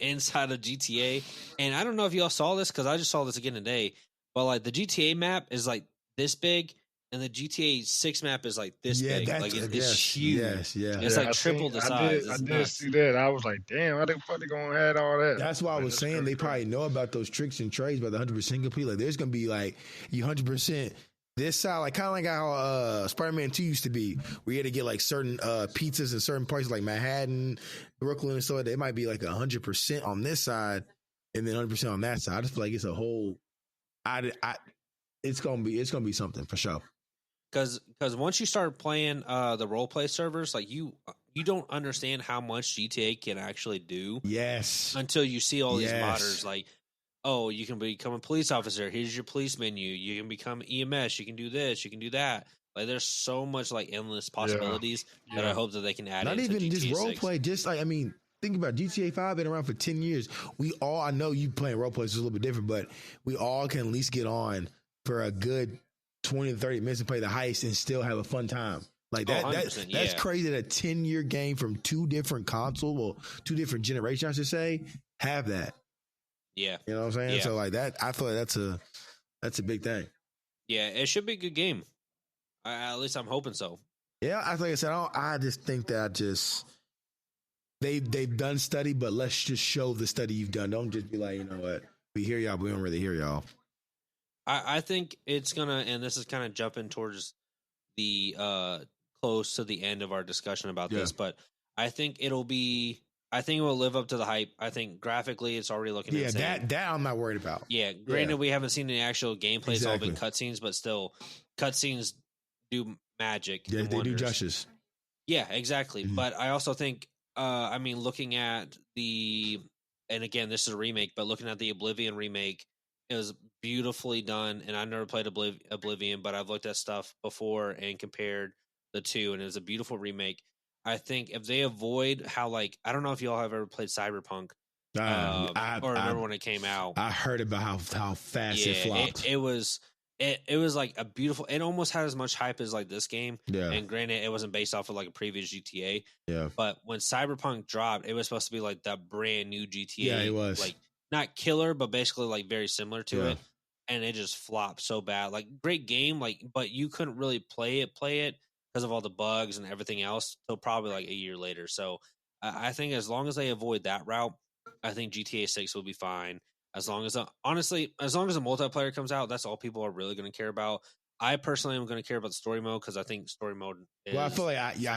A: inside of GTA? And I don't know if y'all saw this, because I just saw this again today. But like the GTA map is like this big, and the GTA 6 map is like this big. Like it's huge. It's like triple the size.
D: I did see that. I was like, damn, how the fuck they gonna add all that?
C: That's why I was saying they probably know about those tricks and trades by the 100% complete. Like there's gonna be like you 100% this side, like kind of like how Spider-Man 2 used to be, where you had to get like certain pizzas in certain places like Manhattan, Brooklyn, and so it might be like 100% on this side and then 100% on that side. I just feel like it's a whole. It's gonna be something for sure.
A: Because once you start playing the roleplay servers, like you don't understand how much GTA can actually do.
C: Yes.
A: Until you see all these modders, like, oh, you can become a police officer. Here's your police menu. You can become EMS. You can do this. You can do that. Like, there's so much like endless possibilities that I hope that they can add.
C: Not
A: into
C: even
A: GTA
C: just
A: 6.
C: roleplay. Just like, I mean, think about GTA 5 been around for 10 years. We all, I know you playing roleplay is a little bit different, but we all can at least get on for a good 20 to 30 minutes and play the heist and still have a fun time. Like that's crazy that a 10-year game from two different consoles, well, two different generations, I should say, have that.
A: Yeah.
C: You know what I'm saying?
A: Yeah.
C: So like that, I feel like that's a big thing.
A: Yeah, it should be a good game. At least I'm hoping so.
C: Yeah, like I said, I just think that they've done study, but let's just show the study you've done. Don't just be like, you know what, we hear y'all, but we don't really hear y'all.
A: I think it's gonna, and this is kind of jumping towards the close to the end of our discussion about this, but I think it will live up to the hype. I think graphically it's already looking insane.
C: That I'm not worried about.
A: Yeah, granted we haven't seen any actual gameplay. It's all been cutscenes, but still, cutscenes do magic.
C: Yeah, they do justice.
A: Yeah, exactly. Mm-hmm. But I also think, I mean, looking at and again, this is a remake, but looking at the Oblivion remake, it was beautifully done, and I've never played Oblivion, but I've looked at stuff before and compared the two, and it was a beautiful remake. I think if they avoid how, like, I don't know if y'all have ever played Cyberpunk, or remember when it came out.
C: I heard about how fast it flopped.
A: It was like a beautiful. It almost had as much hype as like this game.
C: Yeah.
A: And granted, it wasn't based off of like a previous GTA.
C: Yeah.
A: But when Cyberpunk dropped, it was supposed to be like that brand new GTA.
C: Yeah, it was
A: like not killer, but basically like very similar to it. And it just flopped so bad. Like great game, like, but you couldn't really play it because of all the bugs and everything else till probably like a year later. So I think as long as they avoid that route, I think GTA 6 will be fine. As long as honestly, as long as the multiplayer comes out, that's all people are really going to care about. I personally am going to care about the story mode because I think story mode is...
C: Well, I feel like you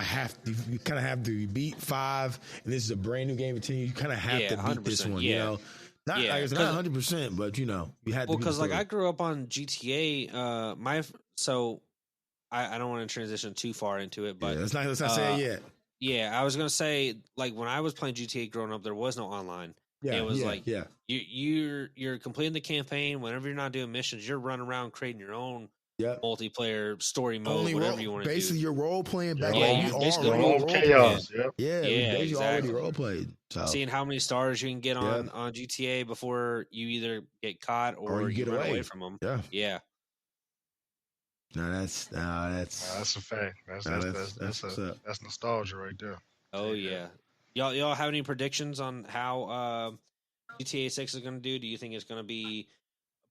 C: kind of have to beat 5, and this is a brand new game. You kind of have to beat this one, you know? Not 100%, but you know, you had to. Well,
A: because like I grew up on GTA. I don't want to transition too far into it, but
C: let's not say it yet.
A: Yeah, I was gonna say, like, when I was playing GTA growing up, there was no online. Yeah, it was you're completing the campaign. Whenever you're not doing missions, you're running around creating your own multiplayer story mode, whatever you want to do.
C: Basically, you're role playing back.
D: Basically, role chaos.
C: Basically already role played. So.
A: Seeing how many stars you can get on GTA before you either get caught or you run away from them. Yeah.
C: No, that's
D: a fact. That's nostalgia right there.
A: Oh yeah. Y'all have any predictions on how GTA 6 is going to do? Do you think it's going to be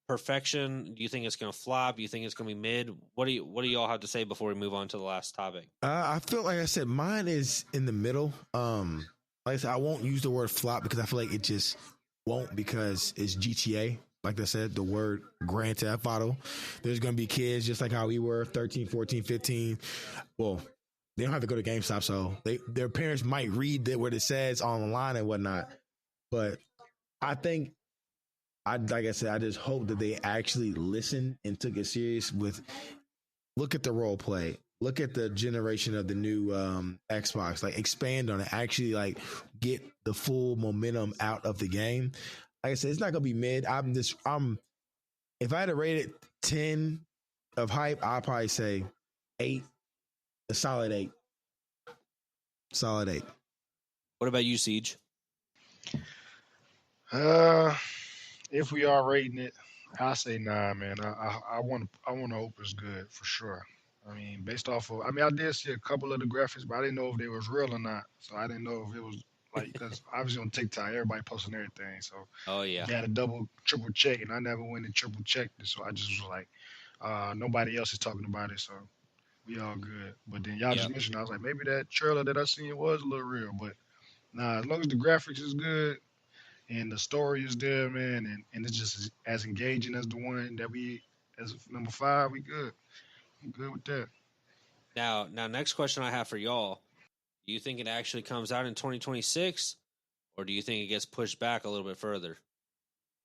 A: perfection? Do you think it's going to flop? Do you think it's going to be mid? What do y'all have to say before we move on to the last topic?
C: I feel like I said mine is in the middle. Like I said, I won't use the word flop because I feel like it just won't, because it's GTA. Like I said, the word Grand Theft Auto. There's going to be kids just like how we were 13, 14, 15. Well, they don't have to go to GameStop, so their parents might read what it says online and whatnot. But I think, like I said, I just hope that they actually listened and took it serious with, look at the role play. Look at the generation of the new Xbox. Like, expand on it. Actually, like, get the full momentum out of the game. Like I said, it's not gonna be mid. If I had to rate it 10 of hype, I'd probably say 8. A solid 8. Solid 8.
A: What about you, Siege?
D: If we are rating it, I say 9, man. I want to hope it's good for sure. I mean, based off of, I did see a couple of the graphics, but I didn't know if they was real or not. So I didn't know if it was like, because obviously on TikTok, everybody posting everything. So
A: yeah,
D: you had to double, triple check, and I never went and triple checked it. So I just was like, nobody else is talking about it, so we all good. But then y'all just mentioned, I was like, maybe that trailer that I seen was a little real. But nah, as long as the graphics is good and the story is there, man, and it's just as engaging as the one that we, as number 5, we good. I'm good with that.
A: Now, next question I have for y'all. Do you think it actually comes out in 2026, or do you think it gets pushed back a little bit further?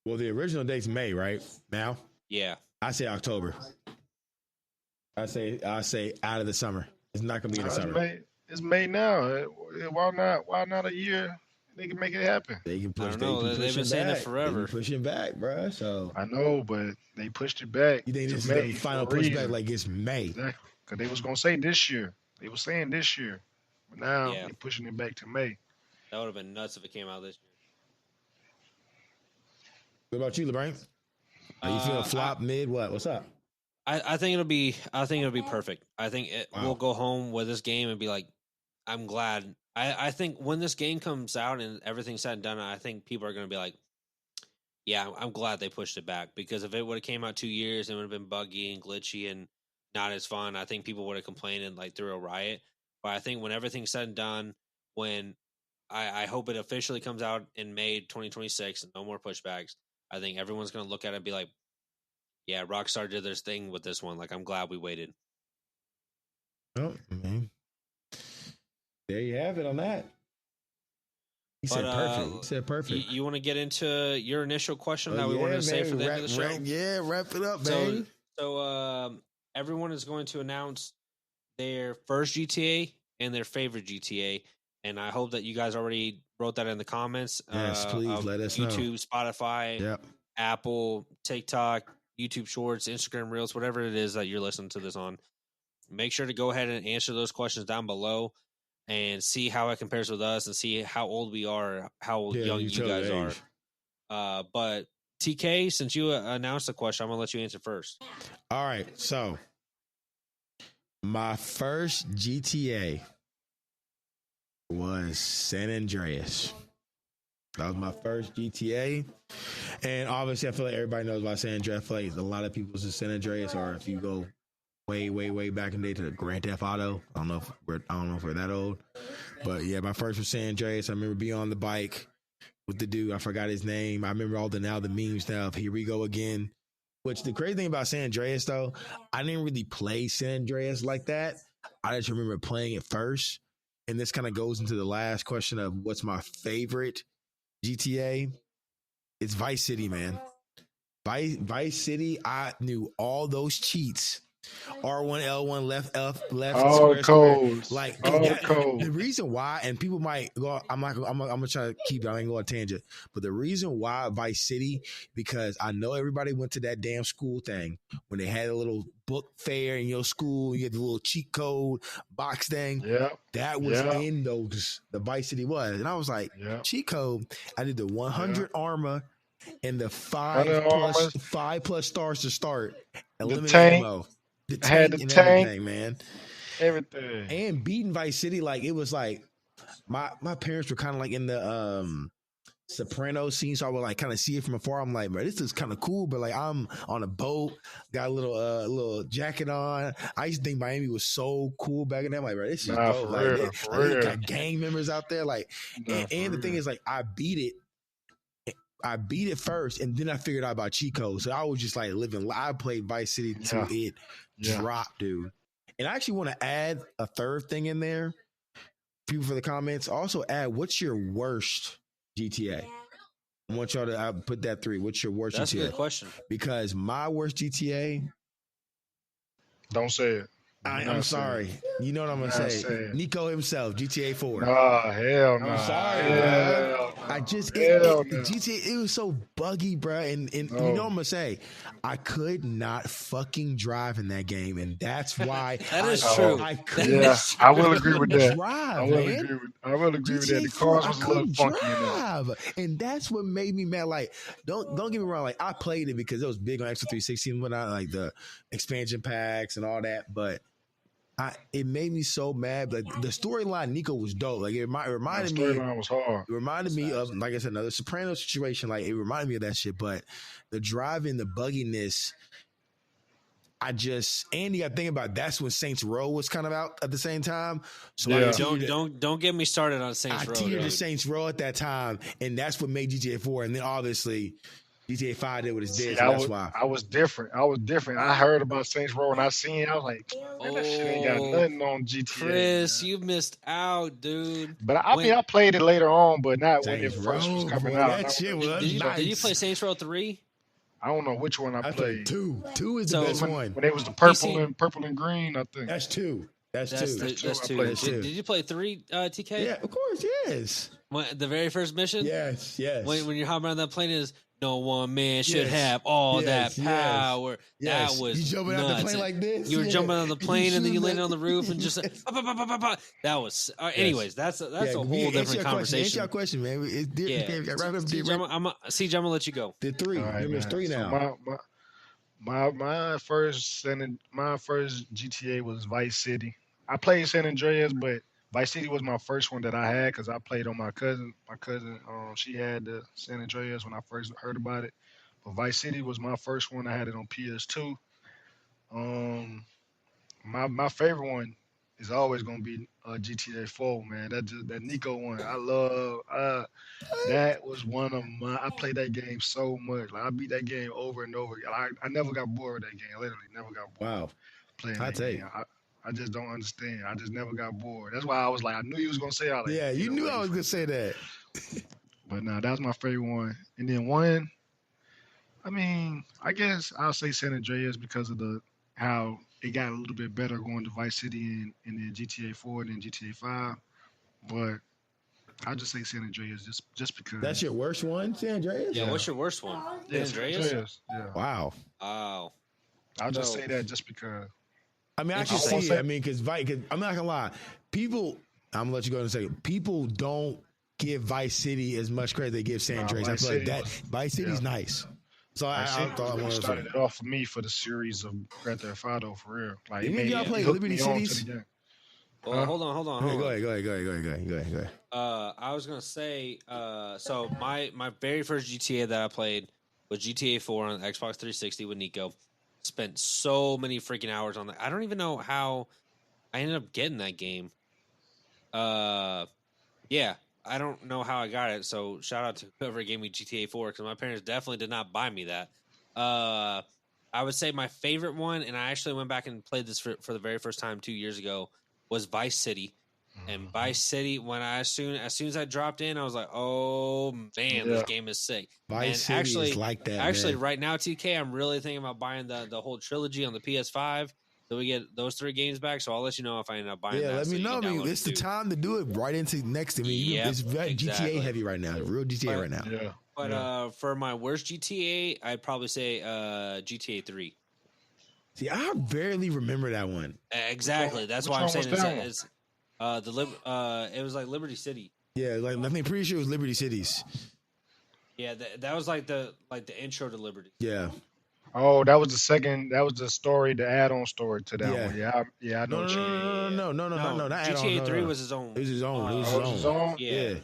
C: Well, the original date's May, right? Now?
A: Yeah.
C: I say October. I say out of the summer. It's not gonna be in the summer.
D: It's May now. Why not a year? They can make it happen.
C: They can push.
A: I don't know. They've been saying it forever.
C: Pushing back, bro. So
D: I know, but they pushed it back.
C: You think this is the final pushback? Like it's May?
D: Exactly. Because they was gonna say this year. They were saying this year, but now they're pushing it back to May.
A: That would have been nuts if it came out this year.
C: What about you, LeBron? Are you feeling flop, mid? What's up?
A: I think it'll be perfect. I think we'll go home with this game and be like, I'm glad. I think when this game comes out and everything's said and done, I think people are going to be like, yeah, I'm glad they pushed it back, because if it would have came out 2 years, it would have been buggy and glitchy and not as fun. I think people would have complained and like threw a riot. But I think when everything's said and done, when I hope it officially comes out in May 2026 and no more pushbacks, I think everyone's going to look at it and be like, yeah, Rockstar did their thing with this one. Like, I'm glad we waited.
C: Oh, man. There you have it on that. He said perfect.
A: You want to get into your initial question that we wanted to say for the end of the show?
C: Wrap it up, man.
A: So everyone is going to announce their first GTA and their favorite GTA. And I hope that you guys already wrote that in the comments.
C: Yes, please let us know.
A: YouTube, Spotify, Apple, TikTok, YouTube Shorts, Instagram Reels, whatever it is that you're listening to this on. Make sure to go ahead and answer those questions down below and see how it compares with us and see how old we are, how young you guys are. But TK, since you announced the question, I'm going to let you answer first.
C: All right. So my first GTA was San Andreas. That was my first GTA. And obviously, I feel like everybody knows about San Andreas. I feel like a lot of people say San Andreas, or if you go way, way, way back in the day to the Grand Theft Auto. I don't know if we're that old. But yeah, my first was San Andreas. I remember being on the bike with the dude. I forgot his name. I remember all the memes stuff. Here we go again. Which the crazy thing about San Andreas, though, I didn't really play San Andreas like that. I just remember playing it first. And this kind of goes into the last question of what's my favorite GTA. It's Vice City, man. Vice City, I knew all those cheats. R1, L1, left,
D: all codes.
C: Like
D: codes.
C: The reason why, and people might go, I'm gonna try to keep it. I ain't going to tangent. But the reason why Vice City, because I know everybody went to that damn school thing when they had a little book fair in your school. You had the little cheat code box thing.
D: Yeah,
C: that was in those. The Vice City was, and I was like, cheat code. I did the 100 armor and the 5 plus stars to start. Eliminate ammo. The tank and everything, man.
D: Everything.
C: And beating Vice City, like it was like my parents were kind of like in the Soprano scene, so I would like kind of see it from afar. I'm like, bro, this is kind of cool, but like I'm on a boat, got a little jacket on. I used to think Miami was so cool back in then. I'm like, bro, this is dope. Like, they got gang members out there. Like, and the thing is, like, I beat it first, and then I figured out about cheat codes. So I was just like living. I played Vice City till it dropped, dude. And I actually want to add a third thing in there. People for the comments also add, what's your worst GTA? I want y'all to put that 3. What's your worst GTA?
A: That's a good question.
C: Because my worst GTA.
D: Don't say it.
C: I'm sorry. You know what I'm gonna say. Nico himself, GTA 4.
D: Nah, hell no.
C: I'm sorry, bro. I just GTA. It was so buggy, bro. And you know what I'm gonna say. I could not fucking drive in that game, and that's why
A: that is true.
D: I will agree with that.
C: I
D: will agree with that. The cars was a little funky in there.
C: And that's what made me mad. Like, don't get me wrong. Like, I played it because it was big on Xbox 360 and whatnot, like the expansion packs and all that, but. It made me so mad. Like the storyline, Nico was dope. Like it reminded me.
D: The storyline was hard.
C: It reminded me of, like I said, another Soprano situation. Like it reminded me of that shit. But the driving, the bugginess, and you got to think about that's when Saints Row was kind of out at the same time. So
A: don't get me started on Saints Row.
C: I teared to Saints Row at that time, and that's what made GTA 4. And then obviously. GTA 5 did what it's did, so that's why.
D: I was different. I heard about Saints Row and I seen it. I was like, man, that shit ain't got nothing on GTA.
A: Chris, you missed out, dude.
D: But I played it later on, but not when it first was coming out.
C: That shit was nice.
A: Did you play Saints Row 3?
D: I don't know which one I played.
C: 2. 2 is the best one.
D: When it was the purple and green, I think.
C: That's 2. That's 2.
A: Did you play 3, TK?
C: Yeah, of course, yes.
A: The very first mission?
C: Yes.
A: When you're hopping around that plane is no one man should have all that power.
C: Yes.
A: That was
C: you jumping
A: nuts.
C: out the plane like this.
A: You were jumping on the plane and then you landed on the roof and just that was. Anyways, that's a whole different conversation.
C: Answer your question, man.
A: CJ, I'm gonna let you go.
C: The 3. There's 3 now.
D: So my first GTA was Vice City. I played San Andreas, but Vice City was my first one that I had because I played on my cousin. My cousin, she had the San Andreas when I first heard about it. But Vice City was my first one. I had it on PS2. My favorite one is always gonna be GTA 4, man. That Nico one, I love. That was one of my. I played that game so much. Like I beat that game over and over. I never got bored with that game. Literally, never got bored.
C: Wow.
D: Playing that game. I just don't understand. I just never got bored. That's why I was like, I knew you was gonna say all that.
C: Yeah, you knew I was gonna say that.
D: But no, that was my favorite one. And then one, I mean, I guess I'll say San Andreas because of how it got a little bit better going to Vice City and then GTA 4 and then GTA 5. But I'll just say San Andreas just because.
C: That's your worst one, San Andreas?
A: Yeah, what's your worst one?
D: Yeah, San Andreas. Yeah.
C: Wow.
A: I'll
D: just say that just because.
C: I mean, I can see it. I mean, because I'm not gonna lie, people. I'm gonna let you go in a second. People don't give Vice City as much credit they give San Andreas. I feel like that Vice City's nice. So I thought I wanted to
D: started it off for me for the series of Grand Theft Auto for real. Like,
C: y'all play Liberty Cities?
A: Well, hold on.
C: Go ahead.
A: I was gonna say, so my very first GTA that I played was GTA 4 on Xbox 360 with Nico. Spent so many freaking hours on that. I don't even know how I ended up getting that game. Yeah, I don't know how I got it. So shout out to whoever gave me GTA 4 because my parents definitely did not buy me that. I would say my favorite one, and I actually went back and played this for the very first time 2 years ago, was Vice City. And Vice City, as soon as I dropped in, I was like, "Oh man, this game is sick."
C: Vice City is like that.
A: Actually,
C: man.
A: right now, TK, I'm really thinking about buying the whole trilogy on the PS5, so we get those 3 games back. So I'll let you know if I end up buying.
C: Yeah,
A: that,
C: let me know. I mean, it's the time to do it. Right into next. I mean, it's very GTA heavy right now. Real GTA right now.
D: Yeah.
A: But for my worst GTA, I'd probably say GTA 3.
C: See, I barely remember that one.
A: Exactly. That's why I'm saying it's it was like Liberty City.
C: Yeah, like I think pretty sure it was Liberty Cities.
A: Yeah, that was like the intro to Liberty.
C: Yeah.
D: Oh, that was the second. That was the story, the add-on story to that one. Yeah, I know.
C: No. Not
A: GTA 3 was his own.
C: It was his own.
A: Yeah.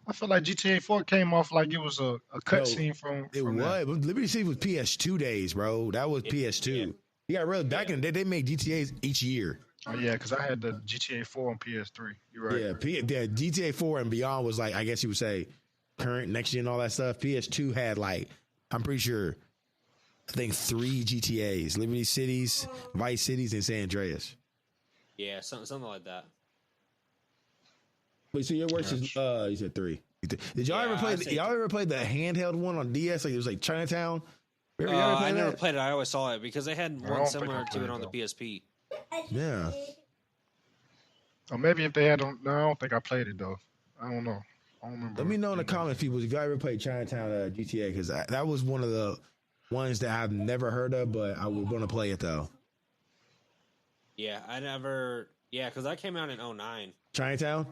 D: I feel like GTA 4 came off like it was a cutscene from
C: It
D: from that.
C: was. Liberty City was PS2 days, bro. That was PS2.
A: Yeah.
C: You got really back in the day. They made GTA's each year.
D: Oh yeah, because I had the GTA 4 on PS3. You're right.
C: Yeah, GTA 4 and beyond was like, I guess you would say, current, next gen, all that stuff. PS2 had like, I'm pretty sure, I think 3 GTAs: Liberty Cities, Vice Cities, and San Andreas.
A: Yeah, something like that.
C: Wait, so your worst is you said 3. Did y'all ever play? Y'all ever played the handheld one on DS? Like it was like Chinatown.
A: I never played it. I always saw it because they had one similar to it on the PSP.
C: Yeah.
D: Or maybe if they had on. No, I don't think I played it though. I don't know. I don't remember.
C: Let me know in the comments, people, if y'all ever played Chinatown GTA, because that was one of the ones that I've never heard of, but I was going to play it though.
A: Yeah, I never. Yeah, because that came out in 2009.
C: Chinatown.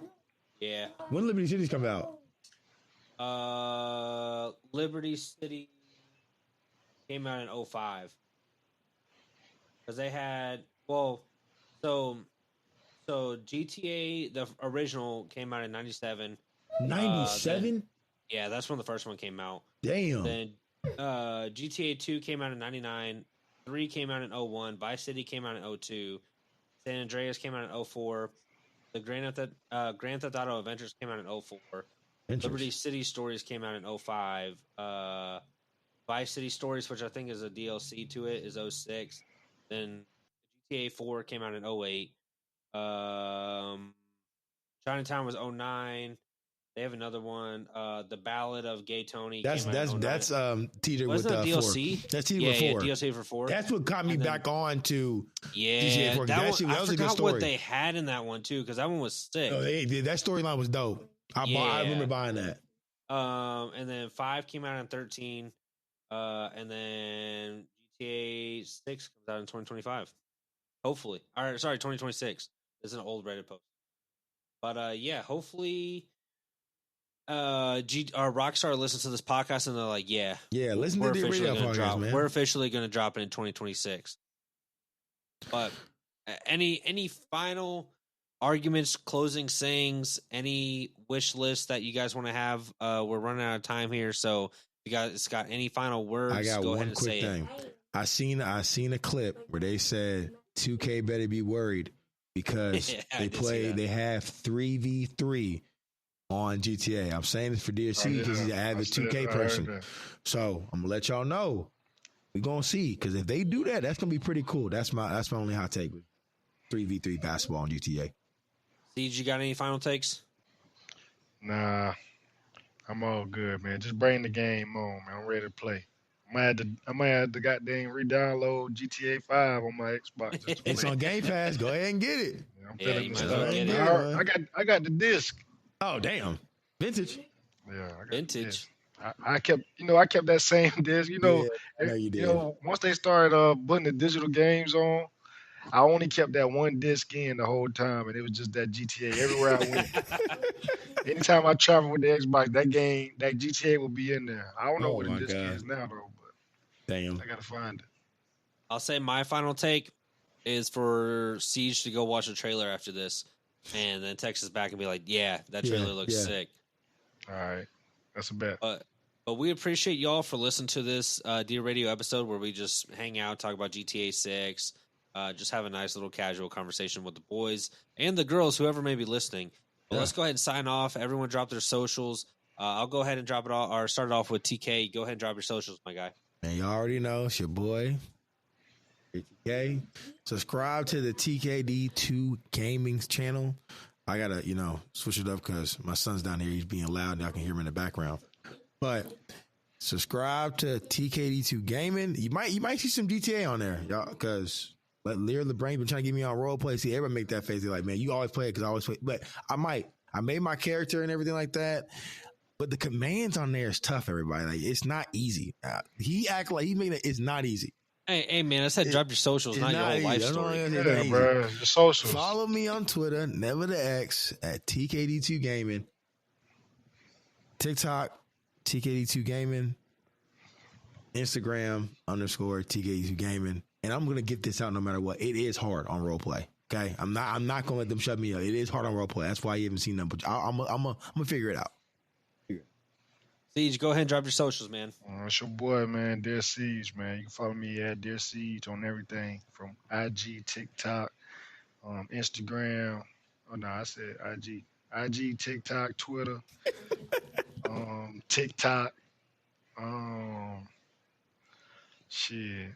A: Yeah.
C: When Liberty Cities come out?
A: Liberty City came out in 2005. Because they had, so GTA, the original, came out in 97.
C: 97?
A: Yeah, that's when the first one came out.
C: Damn.
A: Then GTA 2 came out in 99. 3 came out in 01. Vice City came out in 02. San Andreas came out in 04. The Grand Theft Auto Adventures came out in 04. Liberty City Stories came out in 05. Vice City Stories, which I think is a DLC to it, is 06. Then GTA 4 came out in 08. Chinatown was 09. They have another one. The Ballad of Gay Tony.
C: That's teetered with
A: DLC.
C: 4. That's teetered with 4.
A: Yeah, DLC for 4.
C: That's what got me back on to
A: GTA
C: 4.
A: That
C: was
A: I
C: a good
A: forgot
C: story.
A: what they had in that one too, because that one was sick.
C: No, that storyline was dope. I remember buying that.
A: And then 5 came out in 13. And then GTA 6 comes out in 2025. Hopefully. All right, sorry, 2026. This is an old Reddit post. But yeah, hopefully Rockstar listens to this podcast and they're like, yeah,
C: listen to the radio podcast, man.
A: We're officially going to drop it in 2026. But any final arguments, closing sayings, any wish list that you guys want to have? We're running out of time here, so if you guys got any final words,
C: I got
A: go
C: one
A: ahead and
C: quick
A: say
C: thing.
A: it.
C: I seen a clip where they said 2K better be worried because they have 3v3 on GTA. I'm saying this for DSC because he's an avid 2K person. So I'm gonna let y'all know. We're gonna see, because if they do that, that's gonna be pretty cool. That's my only hot take with 3v3 basketball on GTA.
A: Siege, you got any final takes?
D: Nah, I'm all good, man. Just bring the game on, man. I'm ready to play. I might have to goddamn re-download GTA 5 on my Xbox.
C: It's on Game Pass. Go ahead and get it.
D: Yeah, I'm feeling
A: might as well get it.
D: I got the disc.
C: Oh damn, vintage.
D: Yeah, I got
A: Vintage.
D: I kept that same disc. You know, once they started putting the digital games on, I only kept that one disc in the whole time, and it was just that GTA everywhere I went. Anytime I travel with the Xbox, that GTA will be in there. I don't know what the disc is now, though, but
C: damn,
D: I gotta find it.
A: I'll say my final take is for Siege to go watch a trailer after this, and then text us back and be like, "Yeah, that trailer looks sick."
D: All right, that's a bet.
A: But we appreciate y'all for listening to this Dear Radio episode where we just hang out, talk about GTA 6, just have a nice little casual conversation with the boys and the girls, whoever may be listening. But let's go ahead and sign off. Everyone drop their socials. I'll go ahead and drop it all, or start it off with TK. Go ahead and drop your socials, my guy.
C: Man, you already know it's your boy, TK. Subscribe to the TKD2 Gaming channel. I gotta, switch it up because my son's down here. He's being loud, and y'all can hear him in the background. But subscribe to TKD2 Gaming. You might see some GTA on there, y'all, because Lear LeBrain been trying to get me on Roleplay. See, everybody make that face. They're like, man, you always play it because I always play. But I made my character and everything like that. But the commands on there is tough, everybody. Like, it's not easy. He act like he made it. It's not easy.
A: Hey, man, I said drop your socials, not your whole life story.
D: Yeah, bro. Your socials.
C: Follow me on Twitter, never the X, at TKD2 Gaming. TikTok, TKD2 Gaming. Instagram, _TKD2 Gaming. And I'm going to get this out no matter what. It is hard on Roleplay. Okay? I'm not going to let them shut me up. It is hard on Roleplay. That's why you haven't seen them. But I'm going to figure it out.
A: Siege, go ahead and drop your socials, man.
D: It's your boy, man, Dear Siege, man. You can follow me at Dear Siege on everything from IG, TikTok, Instagram. Oh no, I said IG, TikTok, Twitter, TikTok, um, shit,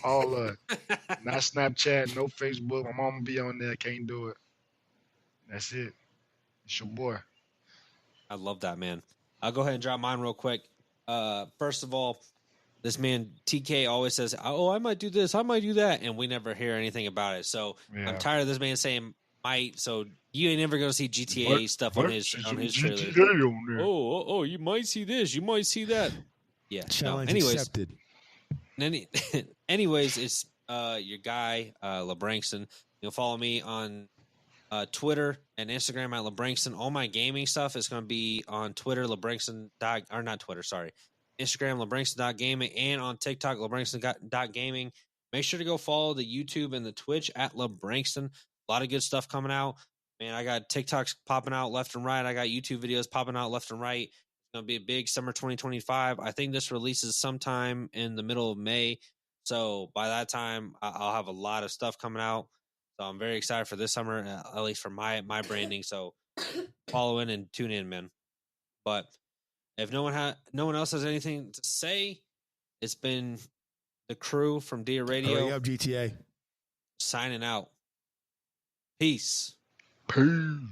D: all of it. Not Snapchat, no Facebook. My mama be on there, can't do it. That's it. It's your boy.
A: I love that, man. I'll go ahead and drop mine real quick. First of all, this man TK always says, "Oh, I might do this, I might do that," and we never hear anything about it. So
D: Yeah.
A: I'm tired of this man saying might. So you ain't never gonna see GTA stuff on his trailer.
D: GTA
A: Oh, you might see this, you might see that. Yeah.
C: Challenge
A: anyways,
C: accepted.
A: Anyways, it's your guy LeBrankston. You'll follow me on Twitter and Instagram at LeBrankston. All my gaming stuff is going to be on Twitter, LeBrankston. Or not Twitter, sorry. Instagram, LeBrankston.gaming, and on TikTok, LeBrankston.gaming. Make sure to go follow the YouTube and the Twitch at LeBrankston. A lot of good stuff coming out. Man, I got TikToks popping out left and right. I got YouTube videos popping out left and right. It's going to be a big summer 2025. I think this releases sometime in the middle of May. So by that time, I'll have a lot of stuff coming out. So I'm very excited for this summer, at least for my branding. So follow in and tune in, man. But if no one else has anything to say, it's been the crew from Dear Radio.
C: Hurry up, GTA.
A: Signing out. Peace.
D: Peace.